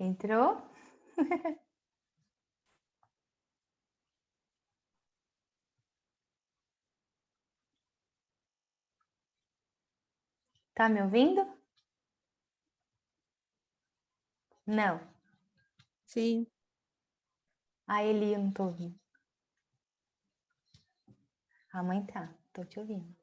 Entrou? Tá me ouvindo? Não. Sim. A Eli, eu não tô ouvindo. A mãe tá, tô te ouvindo.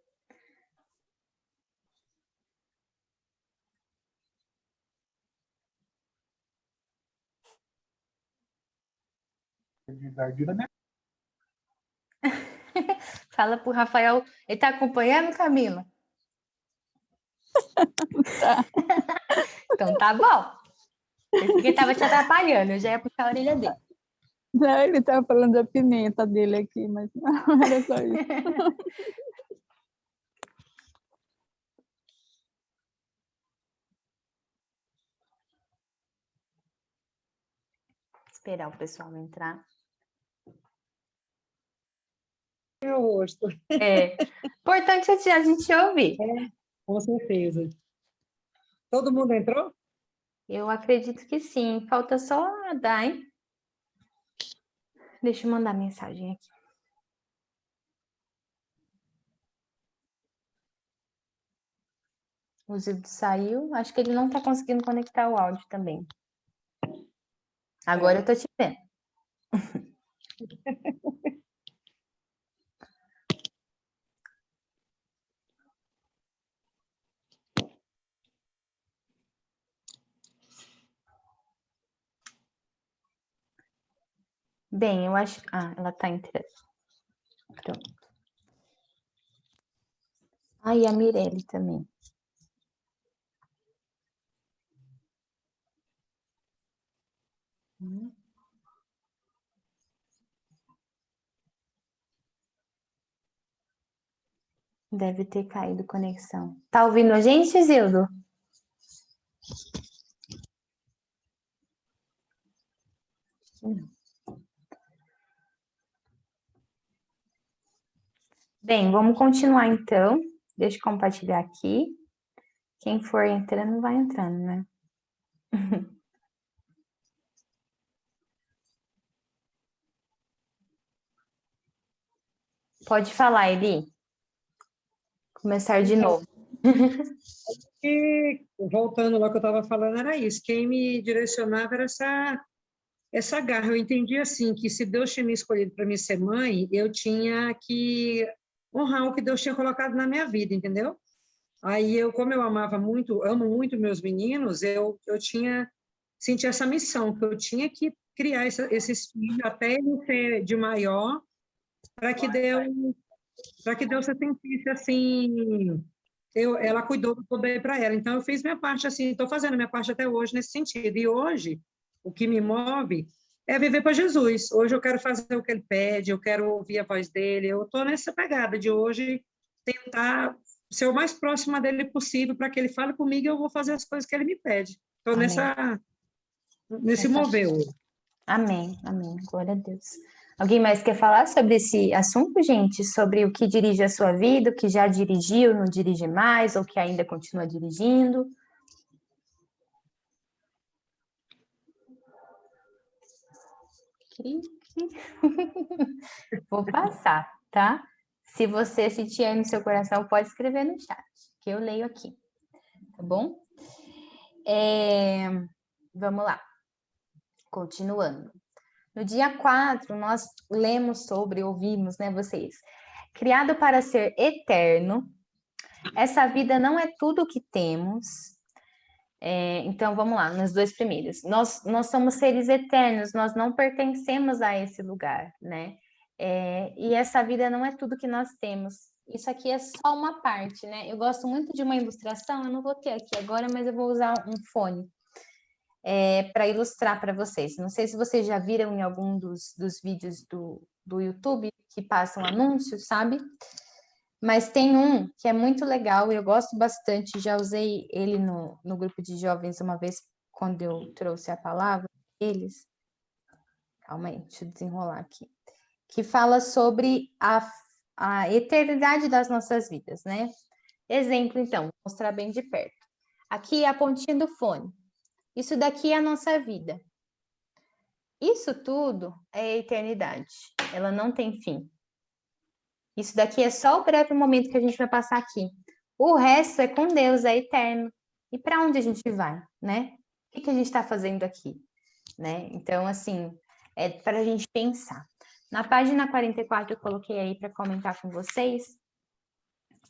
Fala pro Rafael, ele tá acompanhando, Camila? Tá. Então tá bom. Porque tava te atrapalhando, eu já ia puxar a orelha dele. Não, ele estava falando da pimenta dele aqui, mas não era só isso. Esperar o pessoal entrar. Meu rosto. É. Importante é a gente ouvir. Com certeza. Todo mundo entrou? Eu acredito que sim. Falta só a Dai. Deixa eu mandar mensagem aqui. O Zildo saiu. Acho que ele não tá conseguindo conectar o áudio também. Agora eu tô te vendo. Bem, eu acho... Ah, ela tá entrando. Pronto. Ah, e a Mirelle também. Deve ter caído conexão. Tá ouvindo a gente, Zildo? Bem, vamos continuar então. Deixa eu compartilhar aqui. Quem for entrando, vai entrando, né? Pode falar, Eli. Começar de novo. E, voltando lá que eu estava falando, era isso. Quem me direcionava era essa garra. Eu entendi assim, que se Deus tinha me escolhido para me ser mãe, eu tinha que honrar o que Deus tinha colocado na minha vida, entendeu? Aí eu, como eu amava muito, amo muito meus meninos, senti essa missão, que eu tinha que criar esses filhos até ele ser de maior, para que Deus se sentisse assim, ela cuidou do poder para ela. Então eu fiz minha parte assim, estou fazendo minha parte até hoje nesse sentido. E hoje o que me move é viver para Jesus. Hoje eu quero fazer o que ele pede, eu quero ouvir a voz dele. Eu estou nessa pegada de hoje tentar ser o mais próxima dele possível para que ele fale comigo e eu vou fazer as coisas que ele me pede. Estou nesse mover hoje. Amém, amém. Glória a Deus. Alguém mais quer falar sobre esse assunto, gente? Sobre o que dirige a sua vida, o que já dirigiu, não dirige mais, ou que ainda continua dirigindo? Vou passar, tá? Se você sentir aí no seu coração, pode escrever no chat, que eu leio aqui, tá bom? Vamos lá. Continuando. No dia 4, nós ouvimos, né, vocês? Criado para ser eterno, essa vida não é tudo o que temos, Então, vamos lá, nos dois primeiros. Nós somos seres eternos, nós não pertencemos a esse lugar, né? E essa vida não é tudo que nós temos. Isso aqui é só uma parte, né? Eu gosto muito de uma ilustração, eu não vou ter aqui agora, mas eu vou usar um fone para ilustrar para vocês. Não sei se vocês já viram em algum dos vídeos do YouTube que passam anúncios, sabe? Mas tem um que é muito legal e eu gosto bastante, já usei ele no grupo de jovens uma vez quando eu trouxe a palavra eles. Calma aí, deixa eu desenrolar aqui. Que fala sobre a eternidade das nossas vidas, né? Exemplo, então, vou mostrar bem de perto. Aqui é a pontinha do fone. Isso daqui é a nossa vida. Isso tudo é a eternidade. Ela não tem fim. Isso daqui é só o breve momento que a gente vai passar aqui. O resto é com Deus, é eterno. E para onde a gente vai, né? O que a gente está fazendo aqui, né? Então, assim, é para a gente pensar. Na página 44, eu coloquei aí para comentar com vocês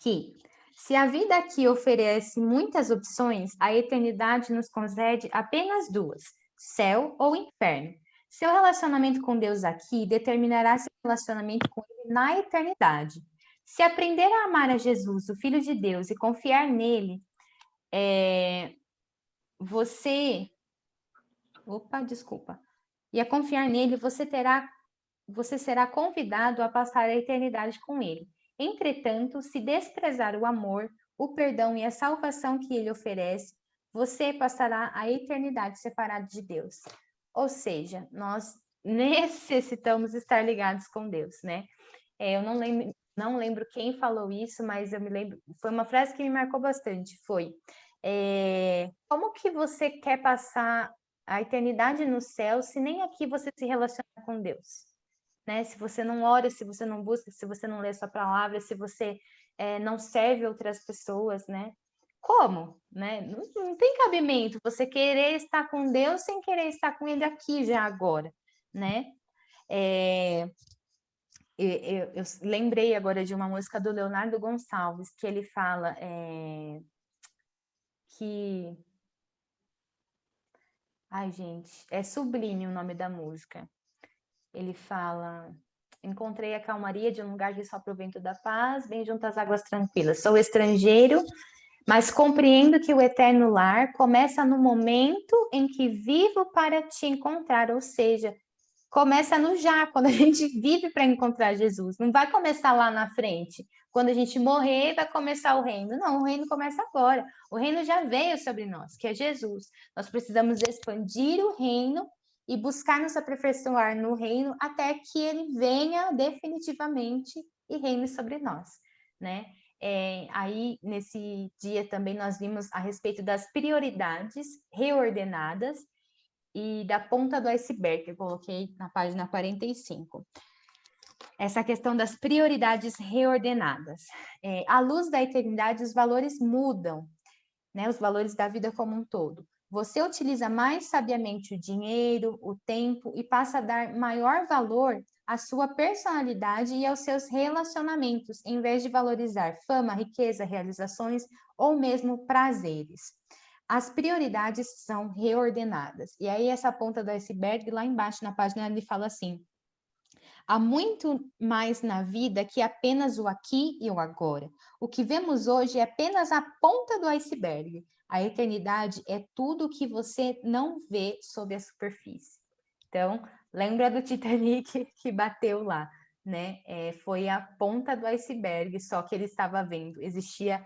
que se a vida aqui oferece muitas opções, a eternidade nos concede apenas duas: céu ou inferno. Seu relacionamento com Deus aqui determinará seu relacionamento com Ele na eternidade. Se aprender a amar a Jesus, o Filho de Deus, e confiar nele, você. Opa, desculpa. E a confiar nele, você será convidado a passar a eternidade com ele. Entretanto, se desprezar o amor, o perdão e a salvação que ele oferece, você passará a eternidade separado de Deus. Ou seja, nós necessitamos estar ligados com Deus, né? Eu não lembro quem falou isso, mas eu me lembro, foi uma frase que me marcou bastante, foi como que você quer passar a eternidade no céu se nem aqui você se relaciona com Deus? Né? Se você não ora, se você não busca, se você não lê sua palavra, se você não serve outras pessoas, né? Como? Né? Não tem cabimento você querer estar com Deus sem querer estar com Ele aqui já agora, né? Eu lembrei agora de uma música do Leonardo Gonçalves, que ele fala que... Ai, gente, é Sublime o nome da música. Ele fala: encontrei a calmaria de um lugar que só provento da paz, bem junto às águas tranquilas. Sou estrangeiro, mas compreendo que o eterno lar começa no momento em que vivo para te encontrar, ou seja, começa no já, quando a gente vive para encontrar Jesus. Não vai começar lá na frente. Quando a gente morrer, vai começar o reino. Não, o reino começa agora. O reino já veio sobre nós, que é Jesus. Nós precisamos expandir o reino e buscar nos aperfeiçoar no reino até que ele venha definitivamente e reine sobre nós, né? Aí, nesse dia também, nós vimos a respeito das prioridades reordenadas e da ponta do iceberg, que eu coloquei na página 45. Essa questão das prioridades reordenadas. À luz da eternidade, os valores mudam, né? Os valores da vida como um todo. Você utiliza mais sabiamente o dinheiro, o tempo e passa a dar maior valor à sua personalidade e aos seus relacionamentos, em vez de valorizar fama, riqueza, realizações ou mesmo prazeres. As prioridades são reordenadas. E aí, essa ponta do iceberg, lá embaixo na página, ele fala assim: há muito mais na vida que apenas o aqui e o agora. O que vemos hoje é apenas a ponta do iceberg. A eternidade é tudo o que você não vê sob a superfície. Então, lembra do Titanic que bateu lá, né? Foi a ponta do iceberg, só que ele estava vendo. Existia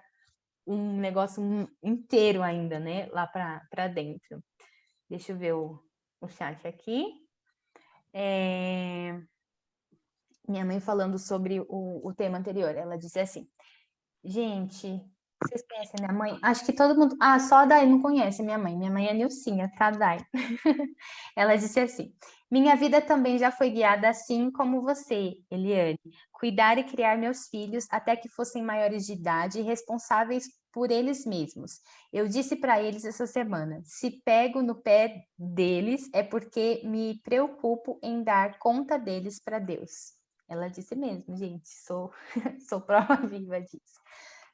um negócio inteiro ainda, né? Lá para dentro. Deixa eu ver o chat aqui. Minha mãe falando sobre o tema anterior, ela disse assim: gente, vocês conhecem minha mãe? Acho que todo mundo. Ah, só a Dai não conhece minha mãe. Minha mãe é Nilcinha, tá, Dai? Ela disse assim: minha vida também já foi guiada assim como você, Eliane. Cuidar e criar meus filhos até que fossem maiores de idade e responsáveis por eles mesmos. Eu disse para eles essa semana: se pego no pé deles é porque me preocupo em dar conta deles para Deus. Ela disse mesmo, gente, sou prova viva disso,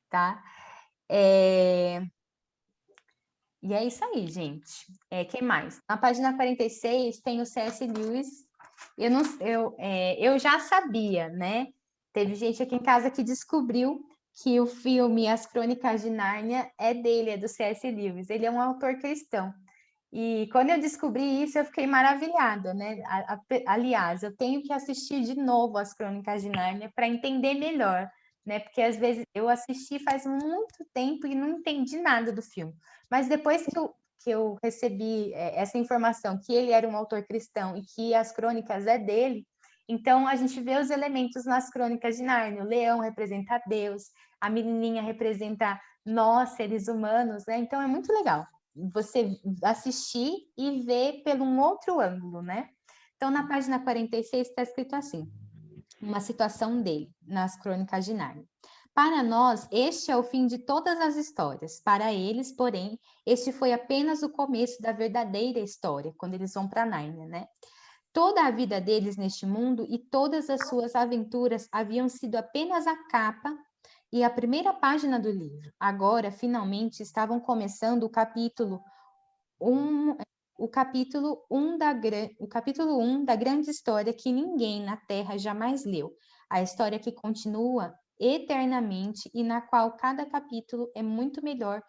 tá? E é isso aí, gente. Quem mais? Na página 46 tem o C.S. Lewis. Eu já sabia, né? Teve gente aqui em casa que descobriu que o filme As Crônicas de Nárnia é dele, é do C.S. Lewis. Ele é um autor cristão. E quando eu descobri isso, eu fiquei maravilhada, né? Aliás, eu tenho que assistir de novo As Crônicas de Nárnia para entender melhor, né? Porque às vezes eu assisti faz muito tempo e não entendi nada do filme. Mas depois que eu recebi essa informação que ele era um autor cristão e que as crônicas é dele, então a gente vê os elementos nas Crônicas de Nárnia. O leão representa Deus, a menininha representa nós, seres humanos, né? Então é muito legal você assistir e ver pelo um outro ângulo, né? Então, na página 46 está escrito assim, uma situação dele, nas Crônicas de Nárnia. Para nós, este é o fim de todas as histórias. Para eles, porém, este foi apenas o começo da verdadeira história, quando eles vão para Nárnia, né? Toda a vida deles neste mundo e todas as suas aventuras haviam sido apenas a capa e a primeira página do livro. Agora, finalmente, estavam começando o capítulo 1 da grande história que ninguém na Terra jamais leu. A história que continua eternamente e na qual cada capítulo é muito melhor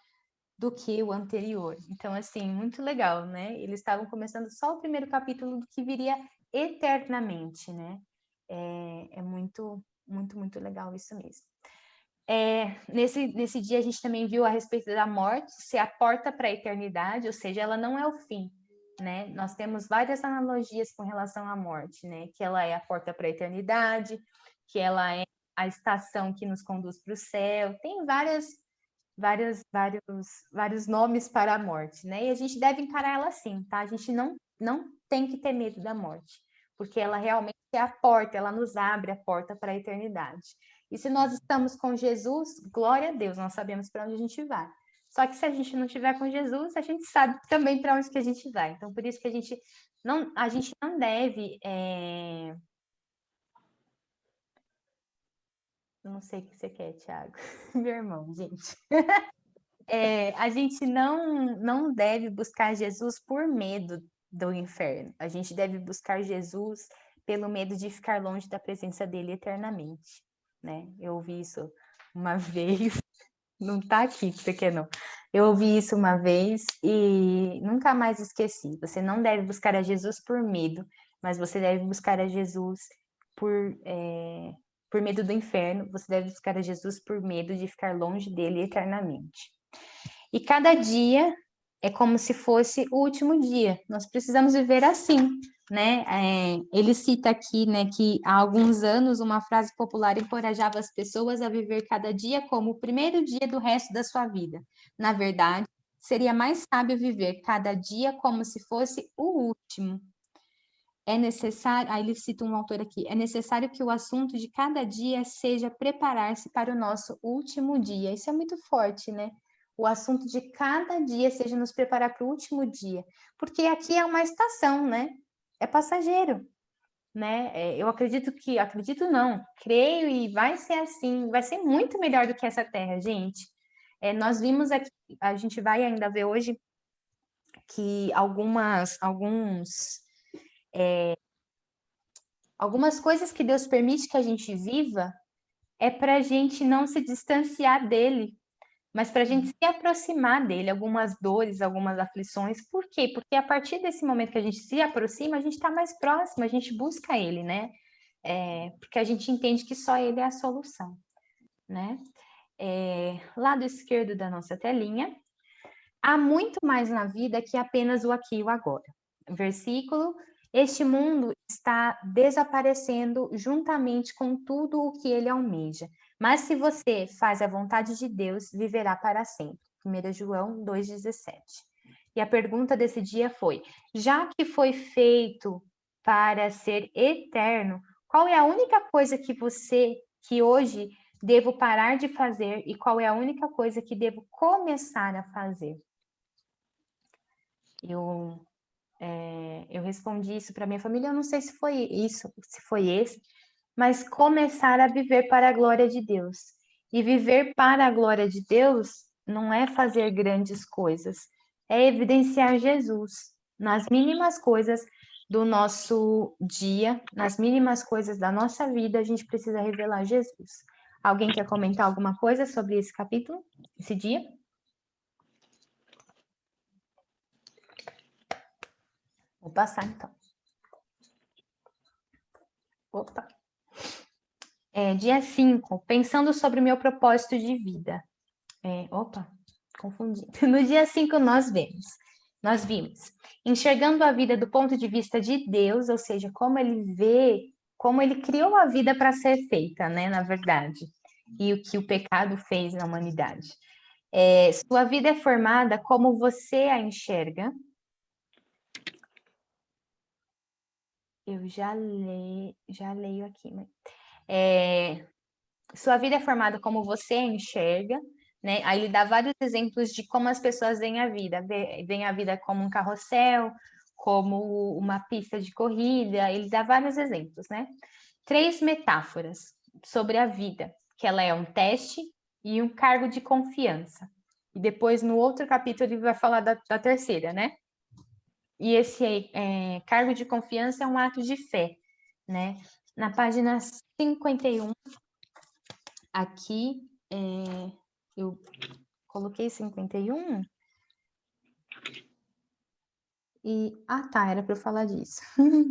do que o anterior. Então, assim, muito legal, né? Eles estavam começando só o primeiro capítulo do que viria eternamente, né? É muito, muito, muito legal isso mesmo. Nesse dia a gente também viu a respeito da morte ser a porta para a eternidade, ou seja, ela não é o fim, né? Nós temos várias analogias com relação à morte, né? Que ela é a porta para a eternidade, que ela é a estação que nos conduz para o céu. Tem vários nomes para a morte, né? E a gente deve encarar ela assim, tá? A gente não tem que ter medo da morte, porque ela realmente é a porta, ela nos abre a porta para a eternidade. E se nós estamos com Jesus, glória a Deus, nós sabemos para onde a gente vai. Só que se a gente não estiver com Jesus, a gente sabe também para onde que a gente vai. Então, por isso que a gente não deve... Não sei o que você quer, Thiago. Meu irmão, gente. A gente não deve buscar Jesus por medo do inferno. A gente deve buscar Jesus pelo medo de ficar longe da presença dele eternamente, né? Eu ouvi isso uma vez, não tá aqui, você quer não? Eu ouvi isso uma vez e nunca mais esqueci. Você não deve buscar a Jesus por medo, mas você deve buscar a Jesus por medo do inferno. Você deve buscar a Jesus por medo de ficar longe dele eternamente. E cada dia é como se fosse o último dia. Nós precisamos viver assim, né? Ele cita aqui, né, que há alguns anos uma frase popular encorajava as pessoas a viver cada dia como o primeiro dia do resto da sua vida. Na verdade, seria mais sábio viver cada dia como se fosse o último. É necessário, aí ele cita um autor aqui, é necessário que o assunto de cada dia seja preparar-se para o nosso último dia. Isso é muito forte, né? O assunto de cada dia seja nos preparar para o último dia, porque aqui é uma estação, né? É passageiro, né? Eu acredito não, creio e vai ser assim, vai ser muito melhor do que essa terra, gente. Nós vimos aqui, a gente vai ainda ver hoje que algumas coisas que Deus permite que a gente viva é para a gente não se distanciar dele, mas para a gente se aproximar dele, algumas dores, algumas aflições. Por quê? Porque a partir desse momento que a gente se aproxima, a gente está mais próximo, a gente busca ele, né? Porque a gente entende que só ele é a solução, né? Lado esquerdo da nossa telinha, há muito mais na vida que apenas o aqui e o agora. Versículo: este mundo está desaparecendo juntamente com tudo o que ele almeja. Mas se você faz a vontade de Deus, viverá para sempre. 1 João 2,17. E a pergunta desse dia foi: já que foi feito para ser eterno, qual é a única coisa que hoje devo parar de fazer e qual é a única coisa que devo começar a fazer? Eu respondi isso para minha família, eu não sei se foi isso, se foi esse, mas começar a viver para a glória de Deus. E viver para a glória de Deus não é fazer grandes coisas, é evidenciar Jesus nas mínimas coisas do nosso dia, nas mínimas coisas da nossa vida, a gente precisa revelar Jesus. Alguém quer comentar alguma coisa sobre esse capítulo, esse dia? Vou passar, então. Opa. Dia 5, pensando sobre o meu propósito de vida. Opa, confundi. No dia 5 nós vimos, enxergando a vida do ponto de vista de Deus, ou seja, como ele vê, como ele criou a vida para ser feita, né, na verdade, e o que o pecado fez na humanidade. Sua vida é formada como você a enxerga. Eu já leio aqui, né? Sua vida é formada como você a enxerga, né? Aí ele dá vários exemplos de como as pessoas veem a vida. Veem a vida como um carrossel, como uma pista de corrida. Ele dá vários exemplos, né? 3 metáforas sobre a vida, que ela é um teste e um cargo de confiança. E depois, no outro capítulo, ele vai falar da terceira, né? E esse cargo de confiança é um ato de fé, né? Na página 51, aqui, eu coloquei 51 e... tá, era para eu falar disso.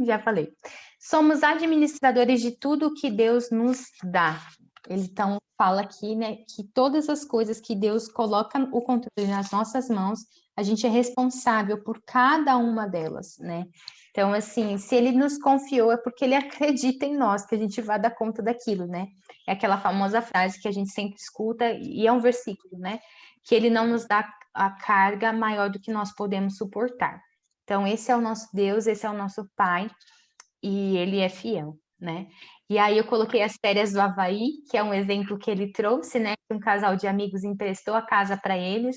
Já falei. Somos administradores de tudo que Deus nos dá. Ele, então, fala aqui, né, que todas as coisas que Deus coloca o controle nas nossas mãos, a gente é responsável por cada uma delas, né? Então, assim, se ele nos confiou, é porque ele acredita em nós, que a gente vai dar conta daquilo, né? É aquela famosa frase que a gente sempre escuta, e é um versículo, né? Que ele não nos dá a carga maior do que nós podemos suportar. Então, esse é o nosso Deus, esse é o nosso Pai, e ele é fiel, né? E aí eu coloquei as férias do Havaí, que é um exemplo que ele trouxe, né? Um casal de amigos emprestou a casa para eles,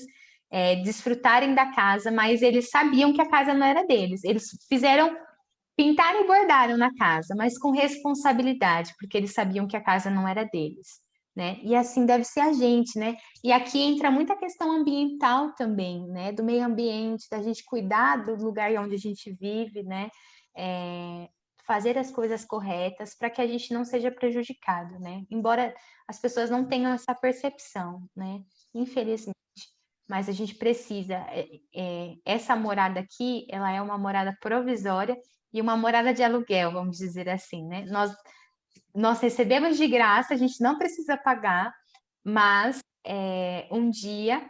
desfrutarem da casa, mas eles sabiam que a casa não era deles. Eles pintaram e bordaram na casa, mas com responsabilidade, porque eles sabiam que a casa não era deles, né? E assim deve ser a gente, né? E aqui entra muita questão ambiental também, né? Do meio ambiente, da gente cuidar do lugar onde a gente vive, né? Fazer as coisas corretas para que a gente não seja prejudicado, né? Embora as pessoas não tenham essa percepção, né? Infelizmente. Mas a gente precisa. Essa morada aqui, ela é uma morada provisória e uma morada de aluguel, vamos dizer assim, né? Nós recebemos de graça, a gente não precisa pagar, mas um dia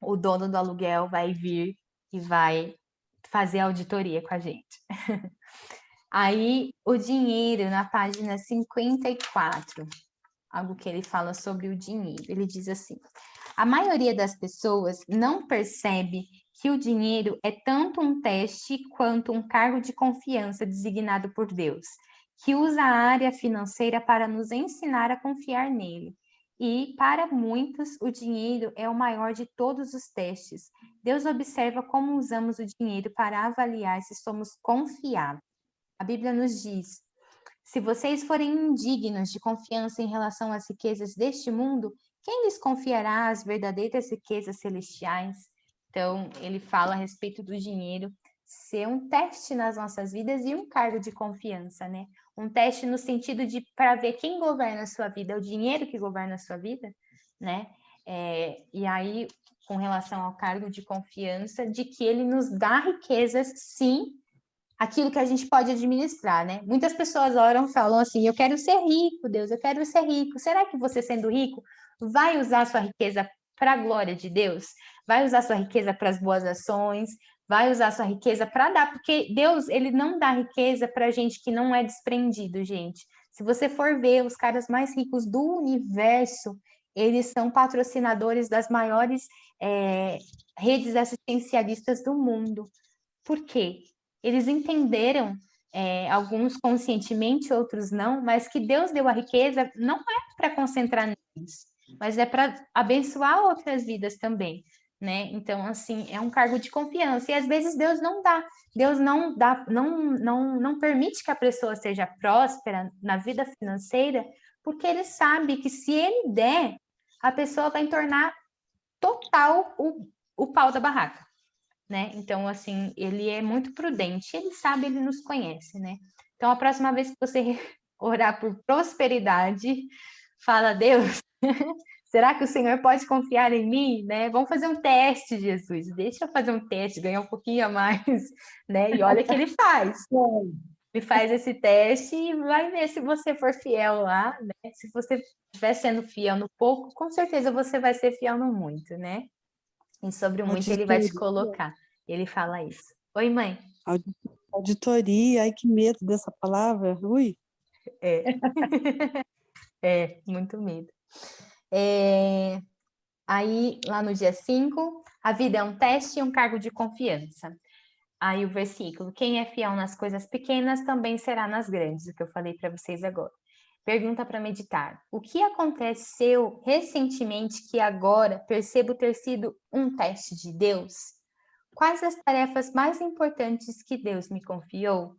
o dono do aluguel vai vir e vai fazer auditoria com a gente. Aí, o dinheiro, na página 54, algo que ele fala sobre o dinheiro. Ele diz assim: a maioria das pessoas não percebe que o dinheiro é tanto um teste quanto um cargo de confiança designado por Deus, que usa a área financeira para nos ensinar a confiar nele. E, para muitos, o dinheiro é o maior de todos os testes. Deus observa como usamos o dinheiro para avaliar se somos confiáveis. A Bíblia nos diz: se vocês forem indignos de confiança em relação às riquezas deste mundo, quem lhes confiará as verdadeiras riquezas celestiais? Então, ele fala a respeito do dinheiro ser um teste nas nossas vidas e um cargo de confiança, né? Um teste no sentido de para ver quem governa a sua vida, é o dinheiro que governa a sua vida, né? E aí, com relação ao cargo de confiança, de que ele nos dá riquezas, sim, aquilo que a gente pode administrar, né? Muitas pessoas oram e falam assim: eu quero ser rico, Deus, eu quero ser rico. Será que você, sendo rico, vai usar a sua riqueza para a glória de Deus? Vai usar a sua riqueza para as boas ações? Vai usar a sua riqueza para dar? Porque Deus, ele não dá riqueza para gente que não é desprendido, gente. Se você for ver, os caras mais ricos do universo, eles são patrocinadores das maiores redes assistencialistas do mundo. Por quê? Eles entenderam, alguns conscientemente, outros não, mas que Deus deu a riqueza não é para concentrar neles, mas é para abençoar outras vidas também, né? Então, assim, é um cargo de confiança. E às vezes Deus não dá, não permite que a pessoa seja próspera na vida financeira, porque ele sabe que se ele der, a pessoa vai tornar total o pau da barraca. né? Então, assim, ele é muito prudente, ele sabe, ele nos conhece, né? Então, a próxima vez que você orar por prosperidade, fala, Deus, será que o Senhor pode confiar em mim, né? Vamos fazer um teste, Jesus. Deixa eu fazer um teste, ganhar um pouquinho a mais, né? E olha o que ele faz. Ele faz esse teste e vai ver se você for fiel lá, né? Se você estiver sendo fiel no pouco, com certeza você vai ser fiel no muito, né? E sobre o muito ele vai te colocar. Ele fala isso. Oi, mãe. Auditoria, ai que medo dessa palavra. Ui. É, muito medo. Aí, lá no dia 5, a vida é um teste e um cargo de confiança. Aí o versículo, quem é fiel nas coisas pequenas também será nas grandes, o que eu falei para vocês agora. Pergunta para meditar. O que aconteceu recentemente que agora percebo ter sido um teste de Deus? Quais as tarefas mais importantes que Deus me confiou?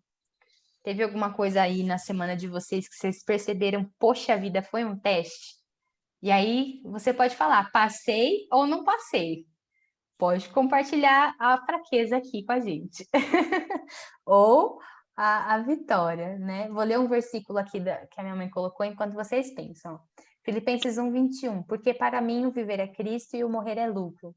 Teve alguma coisa aí na semana de vocês que vocês perceberam, poxa vida, foi um teste? E aí você pode falar, passei ou não passei. Pode compartilhar a fraqueza aqui com a gente. Ou a vitória, né? Vou ler um versículo aqui que a minha mãe colocou enquanto vocês pensam. Filipenses 1:21. Porque para mim o viver é Cristo e o morrer é lucro.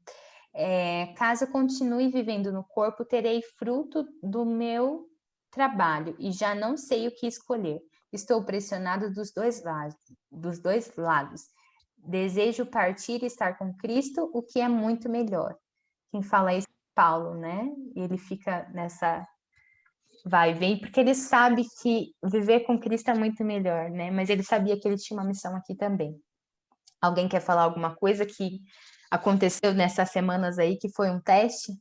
Caso continue vivendo no corpo, terei fruto do meu trabalho e já não sei o que escolher. Estou pressionado dos dois lados. Desejo partir e estar com Cristo, o que é muito melhor. Quem fala isso é Paulo, né? E ele fica nessa vai e vem, porque ele sabe que viver com Cristo é muito melhor, né? Mas ele sabia que ele tinha uma missão aqui também. Alguém quer falar alguma coisa que aconteceu nessas semanas aí, que foi um teste?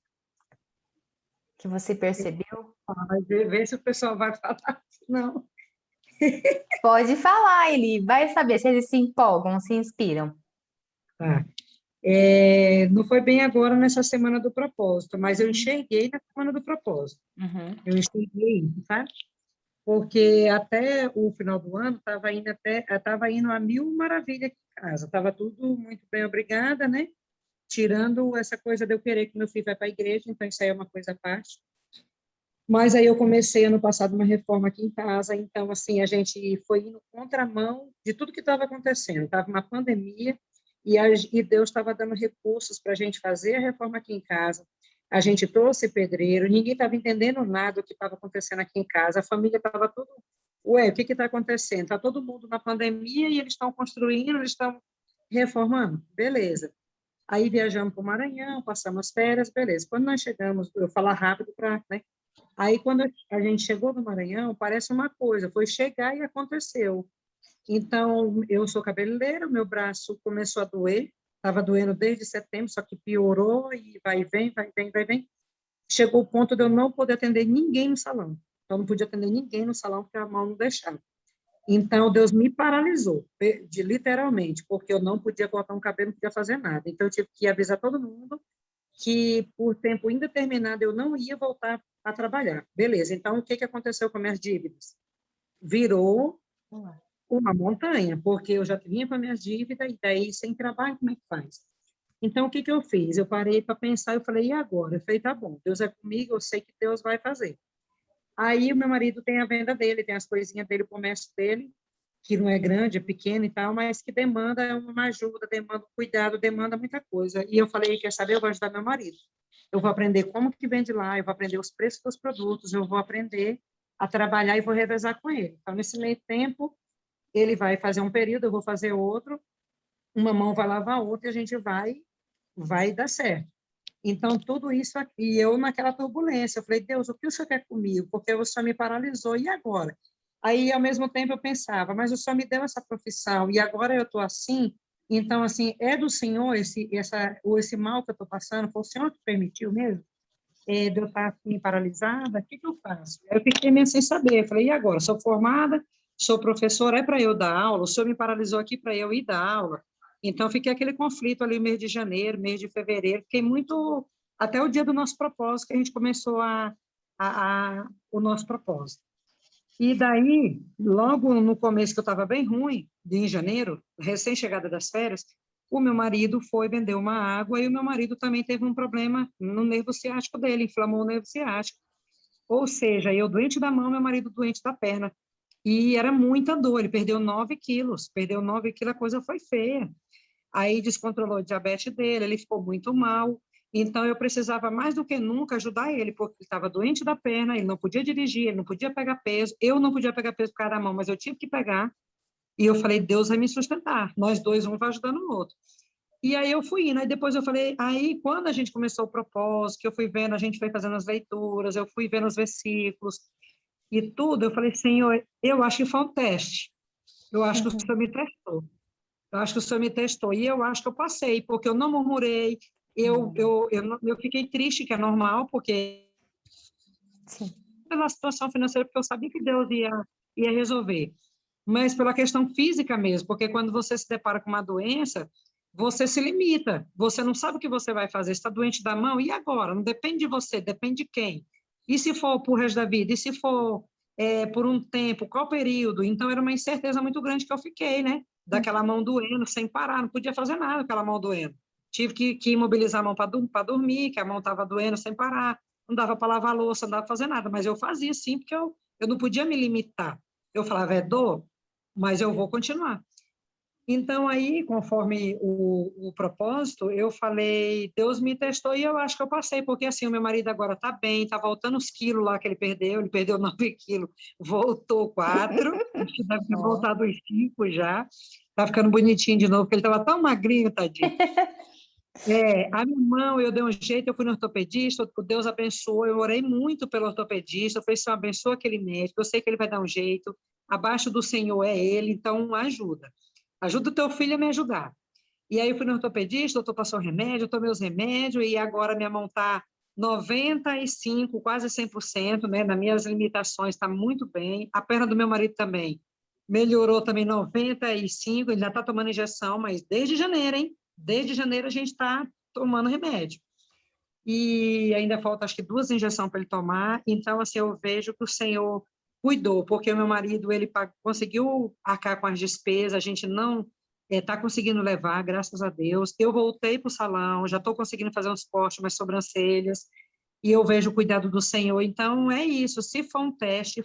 Que você percebeu? Vai ver se o pessoal vai falar. Não. Pode falar, ele vai saber se eles se empolgam, se inspiram. Tá. Não foi bem agora nessa semana do propósito, mas eu enxerguei na semana do propósito. Uhum. Eu enxerguei, sabe? Porque até o final do ano estava indo a mil maravilhas aqui em casa, estava tudo muito bem, obrigada, né? Tirando essa coisa de eu querer que meu filho vá para a igreja, então isso aí é uma coisa à parte. Mas aí eu comecei ano passado uma reforma aqui em casa, então assim a gente foi indo contramão de tudo que estava acontecendo. Estava uma pandemia e Deus estava dando recursos para a gente fazer a reforma aqui em casa. A gente trouxe pedreiro, ninguém estava entendendo nada do que estava acontecendo aqui em casa. A família estava toda, ué, o que está acontecendo? Está todo mundo na pandemia e eles estão construindo, eles estão reformando, beleza. Aí viajamos para o Maranhão, passamos férias, beleza. Quando nós chegamos, eu vou falar rápido para, né? Aí, quando a gente chegou no Maranhão, parece uma coisa, foi chegar e aconteceu. Então, eu sou cabeleireira, meu braço começou a doer, estava doendo desde setembro, só que piorou e vai e vem, vai e vem, vai e vem. Chegou o ponto de eu não poder atender ninguém no salão. Então, não podia atender ninguém no salão, porque a mão não deixava. Então, Deus me paralisou, literalmente, porque eu não podia cortar um cabelo, não podia fazer nada. Então, eu tive que avisar todo mundo que, por tempo indeterminado, eu não ia voltar a trabalhar. Beleza, então, o que aconteceu com minhas dívidas? Virou uma montanha, porque eu já vinha com as minhas dívidas, e daí, sem trabalho, como é que faz? Então, o que eu fiz? Eu parei para pensar, eu falei, e agora? Eu falei, tá bom, Deus é comigo, eu sei que Deus vai fazer. Aí, o meu marido tem a venda dele, tem as coisinhas dele, o comércio dele, que não é grande, é pequeno e tal, mas que demanda uma ajuda, demanda um cuidado, demanda muita coisa. E eu falei, quer saber, eu vou ajudar meu marido. Eu vou aprender como que vende lá, eu vou aprender os preços dos produtos, eu vou aprender a trabalhar e vou revezar com ele. Então, nesse meio tempo, ele vai fazer um período, eu vou fazer outro, uma mão vai lavar a outra e a gente vai dar certo. Então, tudo isso aqui, e eu naquela turbulência, eu falei, Deus, o que o Senhor quer comigo? Porque o Senhor me paralisou, e agora? Aí, ao mesmo tempo, eu pensava, mas o Senhor me deu essa profissão, e agora eu estou assim, então, assim, é do Senhor esse mal que eu estou passando? Foi o Senhor que permitiu mesmo? De eu estar assim, paralisada? O que eu faço? Eu fiquei meio sem saber, eu falei, e agora? Sou formada, sou professora, é para eu dar aula? O Senhor me paralisou aqui para eu ir dar aula? Então, fiquei aquele conflito ali, mês de janeiro, mês de fevereiro, fiquei muito, até o dia do nosso propósito, que a gente começou o nosso propósito. E daí, logo no começo, que eu estava bem ruim, em janeiro, recém-chegada das férias, o meu marido foi vender uma água e o meu marido também teve um problema no nervo ciático dele, inflamou o nervo ciático. Ou seja, eu doente da mão, meu marido doente da perna. E era muita dor, ele perdeu 9 quilos, a coisa foi feia. Aí descontrolou o diabetes dele, ele ficou muito mal. Então, eu precisava mais do que nunca ajudar ele, porque ele estava doente da perna, ele não podia dirigir, ele não podia pegar peso, eu não podia pegar peso por causa da mão, mas eu tive que pegar. E eu falei, Deus vai me sustentar, nós dois, um vai ajudando o outro. E aí eu fui indo, aí depois eu falei, aí quando a gente começou o propósito, que eu fui vendo, a gente foi fazendo as leituras, eu fui vendo os versículos e tudo, eu falei, Senhor, eu acho que foi um teste, eu acho que o Senhor me testou, eu acho que o Senhor me testou, e eu acho que eu passei, porque eu não murmurei, eu fiquei triste, que é normal, porque Sim. pela situação financeira, porque eu sabia que Deus ia resolver, mas pela questão física mesmo, porque quando você se depara com uma doença, você se limita, você não sabe o que você vai fazer, está doente da mão, e agora? Não depende de você, depende de quem? E se for por resto da vida? E se for por um tempo? Qual período? Então, era uma incerteza muito grande que eu fiquei, né? Daquela mão doendo, sem parar, não podia fazer nada com aquela mão doendo. Tive que imobilizar a mão para dormir, que a mão estava doendo sem parar, não dava para lavar a louça, não dava para fazer nada, mas eu fazia sim, porque eu não podia me limitar. Eu falava, é dor, mas eu vou continuar. Então, aí, conforme o propósito, eu falei, Deus me testou e eu acho que eu passei, porque assim, o meu marido agora está bem, está voltando os quilos lá que ele perdeu 9 quilos, voltou 4, acho que deve ter voltado os 5 já, está ficando bonitinho de novo, porque ele estava tão magrinho, tadinho. A minha mão, eu dei um jeito, eu fui no ortopedista, Deus abençoou, eu orei muito pelo ortopedista, eu falei, Senhor, abençoa aquele médico, eu sei que ele vai dar um jeito, abaixo do Senhor é ele, então ajuda. Ajuda o teu filho a me ajudar. E aí eu fui no ortopedista, o doutor passou remédio, eu tomei os remédios, e agora minha mão está 95, quase 100%, né? Nas minhas limitações, está muito bem. A perna do meu marido também melhorou também 95, ele já está tomando injeção, mas desde janeiro, hein? Desde janeiro a gente está tomando remédio. E ainda falta, acho que 2 injeções para ele tomar. Então, assim, eu vejo que o Senhor cuidou, porque o meu marido, ele conseguiu arcar com as despesas, a gente não está conseguindo levar, graças a Deus. Eu voltei para o salão, já estou conseguindo fazer uns cortes, umas sobrancelhas, e eu vejo o cuidado do Senhor. Então, é isso. Se for um teste,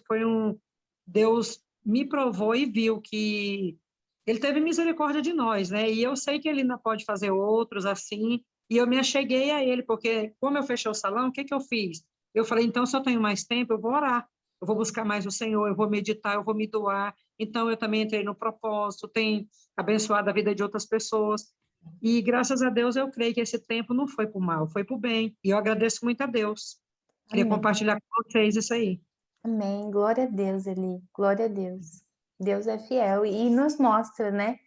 Deus me provou e viu que ele teve misericórdia de nós, né? E eu sei que ele ainda pode fazer outros assim, e eu me acheguei a ele, porque como eu fechei o salão, o que eu fiz? Eu falei, então, se eu tenho mais tempo, eu vou orar, eu vou buscar mais o Senhor, eu vou meditar, eu vou me doar. Então, eu também entrei no propósito, tenho abençoado a vida de outras pessoas. E, graças a Deus, eu creio que esse tempo não foi para o mal, foi para o bem. E eu agradeço muito a Deus. Queria Amém. compartilhar com vocês isso aí. Amém. Glória a Deus, Eli. Glória a Deus. Deus é fiel e nos mostra, né?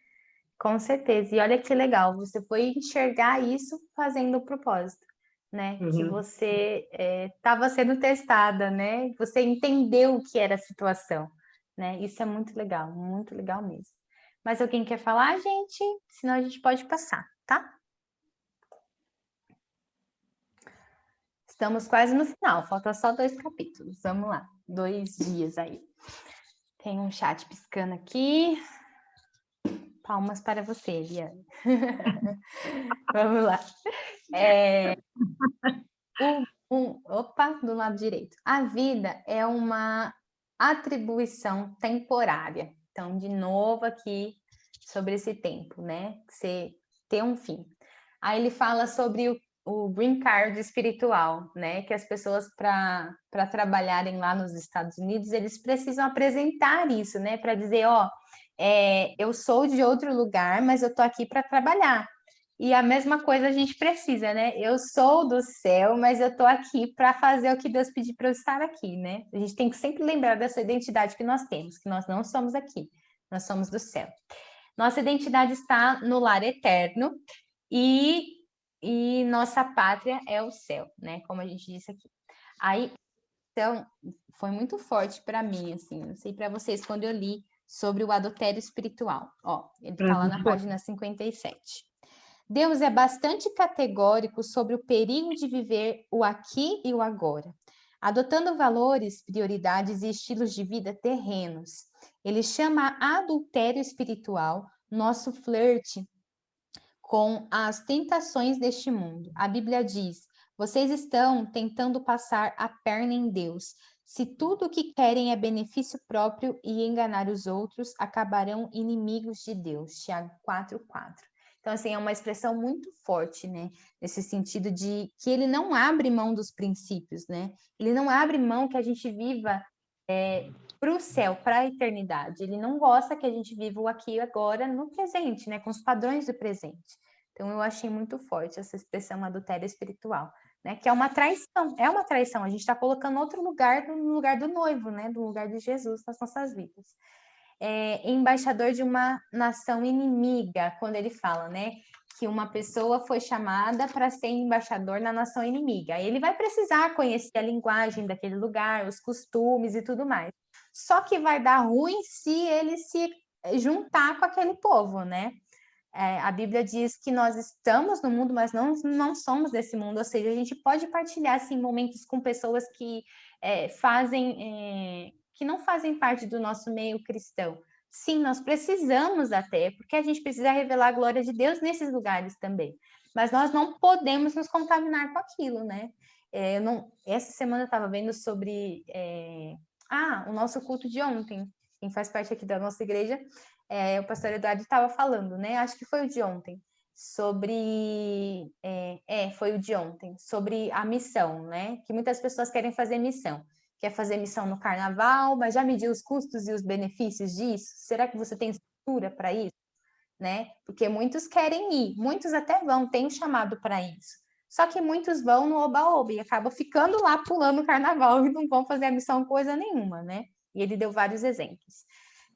Com certeza. E olha que legal, você foi enxergar isso fazendo o propósito, né? Que você estava sendo testada, né? Você entendeu o que era a situação, né? Isso é muito legal mesmo. Mas alguém quer falar, gente? Senão a gente pode passar, tá? Estamos quase no final, falta só 2 capítulos. Vamos lá, 2 dias aí. Tem um chat piscando aqui. Palmas para você, Eliane. Vamos lá. Opa, do lado direito. A vida é uma atribuição temporária. Então, de novo aqui sobre esse tempo, né? Você ter um fim. Aí ele fala sobre o green card espiritual, né? Que as pessoas, para trabalharem lá nos Estados Unidos, eles precisam apresentar isso, né? Para dizer, ó, eu sou de outro lugar, mas eu tô aqui para trabalhar. E a mesma coisa a gente precisa, né? Eu sou do céu, mas eu tô aqui para fazer o que Deus pediu para eu estar aqui, né? A gente tem que sempre lembrar dessa identidade que nós temos, que nós não somos aqui, nós somos do céu. Nossa identidade está no lar eterno e nossa pátria é o céu, né? Como a gente disse aqui. Aí, então, foi muito forte para mim, assim, não sei para vocês, quando eu li sobre o adultério espiritual. Ó, ele fala na página 57. Deus é bastante categórico sobre o perigo de viver o aqui e o agora, adotando valores, prioridades e estilos de vida terrenos. Ele chama adultério espiritual nosso flerte com as tentações deste mundo. A Bíblia diz: vocês estão tentando passar a perna em Deus. Se tudo o que querem é benefício próprio e enganar os outros, acabarão inimigos de Deus. Tiago 4:4. Então, assim, é uma expressão muito forte, né? Nesse sentido de que ele não abre mão dos princípios, né? Ele não abre mão que a gente viva para o céu, para a eternidade. Ele não gosta que a gente viva o aqui e agora no presente, né? Com os padrões do presente. Então, eu achei muito forte essa expressão adultério espiritual, né? Que é uma traição. É uma traição. A gente está colocando outro lugar no lugar do noivo, né? Do lugar de Jesus nas nossas vidas. Embaixador de uma nação inimiga, quando ele fala, né? Que uma pessoa foi chamada para ser embaixador na nação inimiga. Ele vai precisar conhecer a linguagem daquele lugar, os costumes e tudo mais. Só que vai dar ruim se ele se juntar com aquele povo, né? A Bíblia diz que nós estamos no mundo, mas não somos desse mundo. Ou seja, a gente pode partilhar assim, momentos com pessoas que que não fazem parte do nosso meio cristão. Sim, nós precisamos até, porque a gente precisa revelar a glória de Deus nesses lugares também. Mas nós não podemos nos contaminar com aquilo, né? Essa semana eu estava vendo sobre o nosso culto de ontem. Quem faz parte aqui da nossa igreja, o pastor Eduardo estava falando, né? Acho que foi o de ontem, foi o de ontem, sobre a missão, né? Que muitas pessoas querem fazer missão. Quer fazer missão no carnaval, mas já mediu os custos e os benefícios disso? Será que você tem estrutura para isso? Né? Porque muitos querem ir, muitos até vão, tem um chamado para isso. Só que muitos vão no oba-oba e acabam ficando lá pulando o carnaval e não vão fazer a missão coisa nenhuma, né? E ele deu vários exemplos.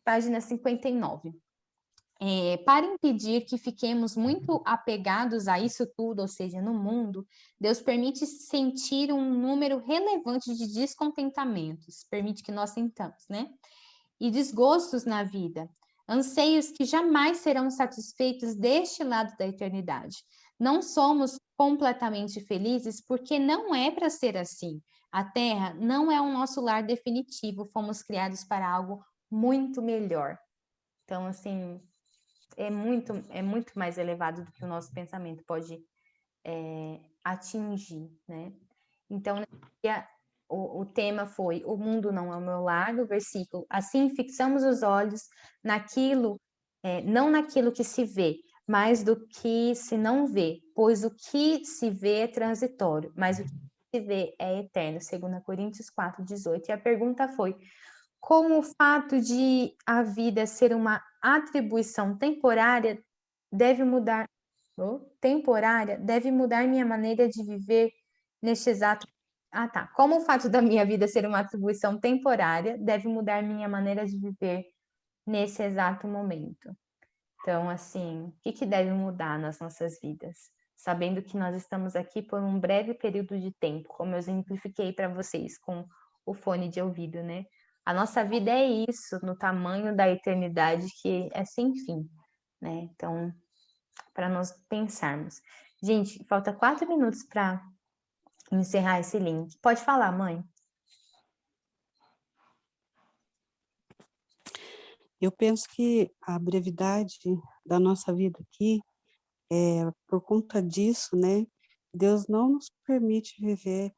Página 59. Para impedir que fiquemos muito apegados a isso tudo, ou seja, no mundo, Deus permite sentir um número relevante de descontentamentos, permite que nós sintamos, né? E desgostos na vida, anseios que jamais serão satisfeitos deste lado da eternidade. Não somos completamente felizes porque não é para ser assim. A Terra não é o nosso lar definitivo, fomos criados para algo muito melhor. Então, assim, é muito mais elevado do que o nosso pensamento pode atingir, né? Então, o tema foi: o mundo não é o meu lar, no versículo: assim fixamos os olhos naquilo, não naquilo que se vê, mas do que se não vê, pois o que se vê é transitório, mas o que se vê é eterno, 2 Coríntios 4:18. E a pergunta foi: como o fato de a vida ser uma atribuição temporária deve mudar minha maneira de viver neste exato. Como o fato da minha vida ser uma atribuição temporária deve mudar minha maneira de viver nesse exato momento. Então, assim, o que deve mudar nas nossas vidas? Sabendo que nós estamos aqui por um breve período de tempo, como eu exemplifiquei para vocês com o fone de ouvido, né? A nossa vida é isso, no tamanho da eternidade que é sem fim, né? Então, para nós pensarmos. Gente, falta 4 minutos para encerrar esse link. Pode falar, mãe. Eu penso que a brevidade da nossa vida aqui, por conta disso, né, Deus não nos permite viver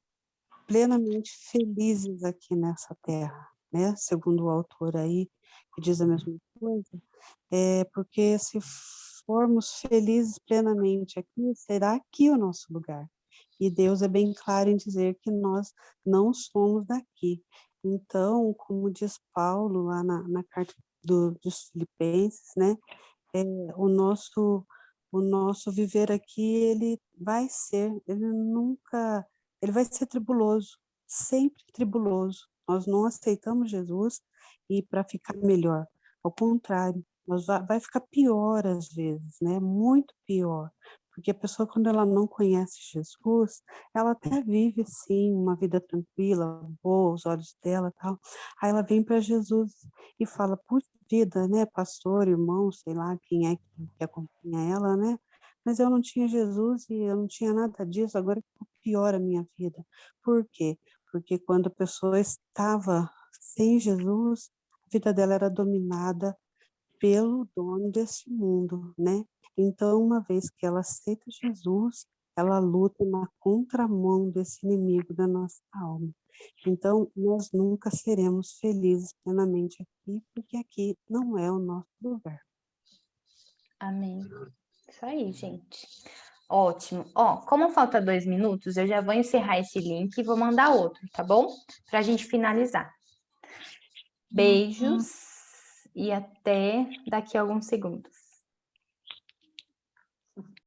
plenamente felizes aqui nessa terra, né, segundo o autor aí, que diz a mesma coisa, porque se formos felizes plenamente aqui, será aqui o nosso lugar. E Deus é bem claro em dizer que nós não somos daqui. Então, como diz Paulo lá na carta dos Filipenses, né, o nosso viver aqui, ele vai ser tribuloso, sempre tribuloso. Nós não aceitamos Jesus e para ficar melhor, ao contrário, vai ficar pior às vezes, né? Muito pior, porque a pessoa, quando ela não conhece Jesus, ela até vive sim uma vida tranquila, boa, os olhos dela, tal. Aí ela vem para Jesus e fala: puxa vida, né, pastor, irmão, sei lá quem é que acompanha ela, né? Mas eu não tinha Jesus e eu não tinha nada disso, agora ficou pior a minha vida. Por quê? Porque quando a pessoa estava sem Jesus, a vida dela era dominada pelo dono desse mundo, né? Então, uma vez que ela aceita Jesus, ela luta na contramão desse inimigo da nossa alma. Então, nós nunca seremos felizes plenamente aqui, porque aqui não é o nosso lugar. Amém. Isso aí, gente. Ótimo. Ó, como falta 2 minutos, eu já vou encerrar esse link e vou mandar outro, tá bom? Pra gente finalizar. Beijos e até daqui a alguns segundos.